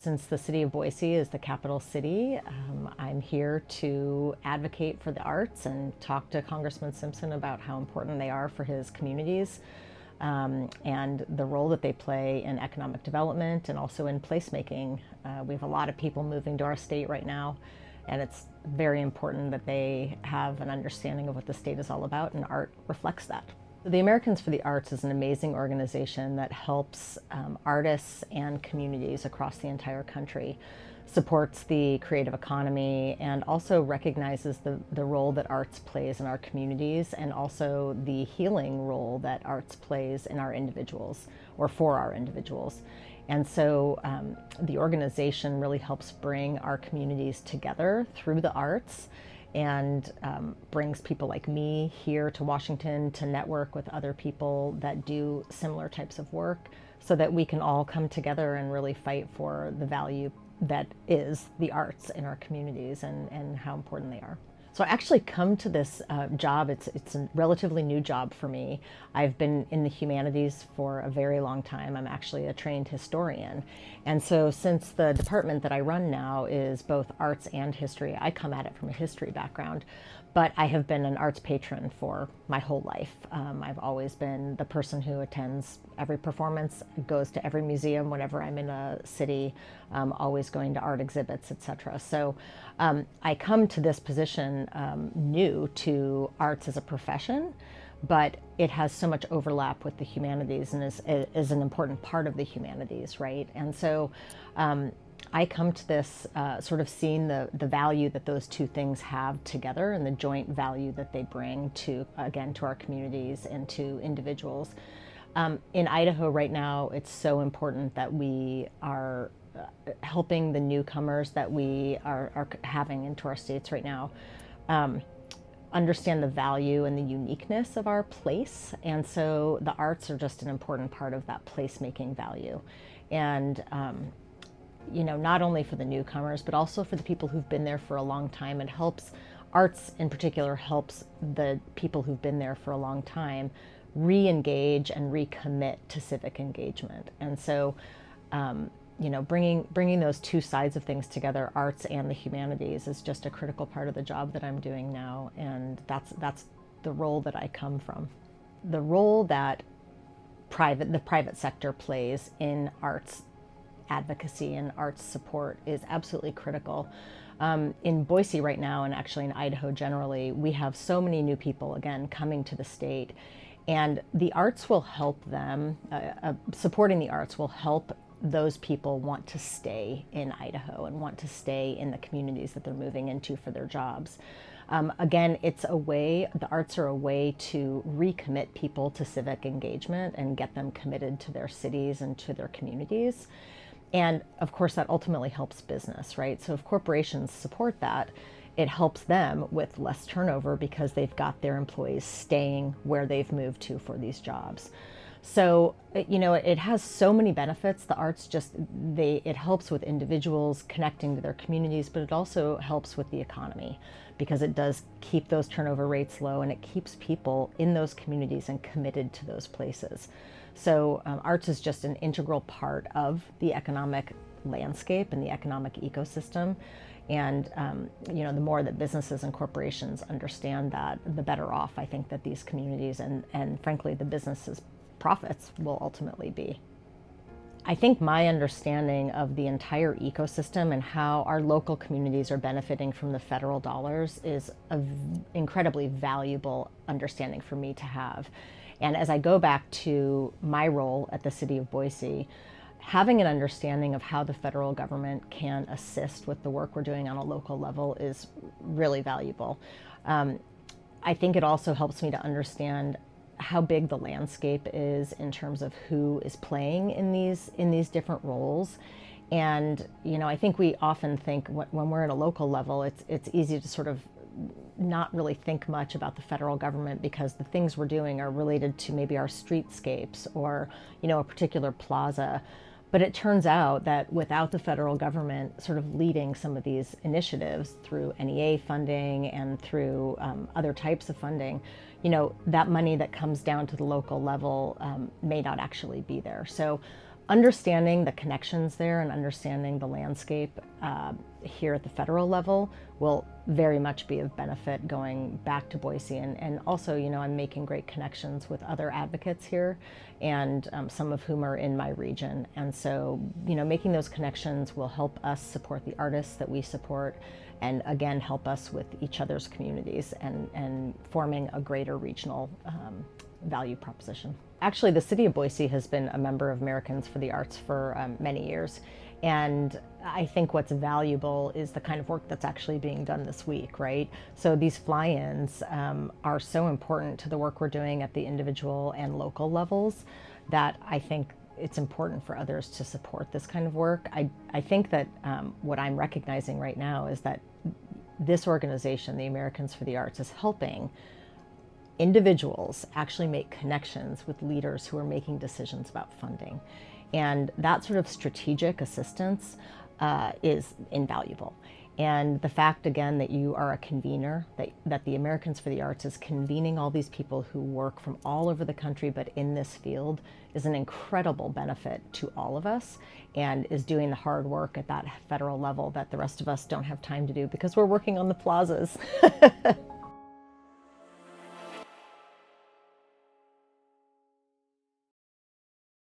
Since the city of Boise is the capital city, I'm here to advocate for the arts and talk to Congressman Simpson about how important they are for his communities, and the role that they play in economic development and also in placemaking. We have a lot of people moving to our state right now, and it's very important that they have an understanding of what the state is all about, and art reflects that. The Americans for the Arts is an amazing organization that helps artists and communities across the entire country, supports the creative economy, and also recognizes the role that arts plays in our communities, and also the healing role that arts plays in our individuals, or for our individuals. And so the organization really helps bring our communities together through the arts, and brings people like me here to Washington to network with other people that do similar types of work, so that we can all come together and really fight for the value that is the arts in our communities, and how important they are. So I actually come to this job, it's a relatively new job for me. I've been in the humanities for a very long time. I'm actually a trained historian. And so since the department that I run now is both arts and history, I come at it from a history background, but I have been an arts patron for my whole life. I've always been the person who attends every performance, goes to every museum whenever I'm in a city, always going to art exhibits, etc. So I come to this position new to arts as a profession, but it has so much overlap with the humanities and is an important part of the humanities, right? And so I come to this sort of seeing the value that those two things have together, and the joint value that they bring to, again, to our communities and to individuals. In Idaho right now, it's so important that we are helping the newcomers that we are having into our states right now understand the value and the uniqueness of our place. And so the arts are just an important part of that placemaking value. And you know, not only for the newcomers, but also for the people who've been there for a long time. It helps, arts in particular helps the people who've been there for a long time re-engage and recommit to civic engagement. And so, you know, bringing those two sides of things together, arts and the humanities, is just a critical part of the job that I'm doing now. And that's the role that I come from. The role that the private sector plays in arts advocacy and arts support is absolutely critical. In Boise right now, and actually in Idaho generally, we have so many new people, again, coming to the state, and the arts will help them, supporting the arts will help those people want to stay in Idaho and want to stay in the communities that they're moving into for their jobs. Again, it's a way, the arts are a way to recommit people to civic engagement and get them committed to their cities and to their communities. And of course, that ultimately helps business, right? So if corporations support that, it helps them with less turnover because they've got their employees staying where they've moved to for these jobs. So, you know, it has so many benefits. The arts it helps with individuals connecting to their communities, but it also helps with the economy because it does keep those turnover rates low, and it keeps people in those communities and committed to those places. So arts is just an integral part of the economic landscape and the economic ecosystem. And you know, the more that businesses and corporations understand that, the better off I think that these communities and frankly the businesses' profits will ultimately be. I think my understanding of the entire ecosystem and how our local communities are benefiting from the federal dollars is an incredibly valuable understanding for me to have. And as I go back to my role at the city of Boise, having an understanding of how the federal government can assist with the work we're doing on a local level is really valuable. I think it also helps me to understand how big the landscape is in terms of who is playing in these different roles. And you know, I think we often think when we're at a local level, it's easy to sort of not really think much about the federal government because the things we're doing are related to maybe our streetscapes or, you know, a particular plaza. But it turns out that without the federal government sort of leading some of these initiatives through NEA funding and through other types of funding, you know, that money that comes down to the local level may not actually be there. So understanding the connections there and understanding the landscape here at the federal level will very much be of benefit going back to Boise. And also, you know, I'm making great connections with other advocates here, and some of whom are in my region. And so, you know, making those connections will help us support the artists that we support, and again, help us with each other's communities and forming a greater regional value proposition. Actually, the city of Boise has been a member of Americans for the Arts for many years. And I think what's valuable is the kind of work that's actually being done this week, right? So these fly-ins are so important to the work we're doing at the individual and local levels that I think it's important for others to support this kind of work. I think that what I'm recognizing right now is that this organization, the Americans for the Arts, is helping individuals actually make connections with leaders who are making decisions about funding. And that sort of strategic assistance is invaluable. And the fact, again, that you are a convener, that the Americans for the Arts is convening all these people who work from all over the country but in this field, is an incredible benefit to all of us, and is doing the hard work at that federal level that the rest of us don't have time to do because we're working on the plazas.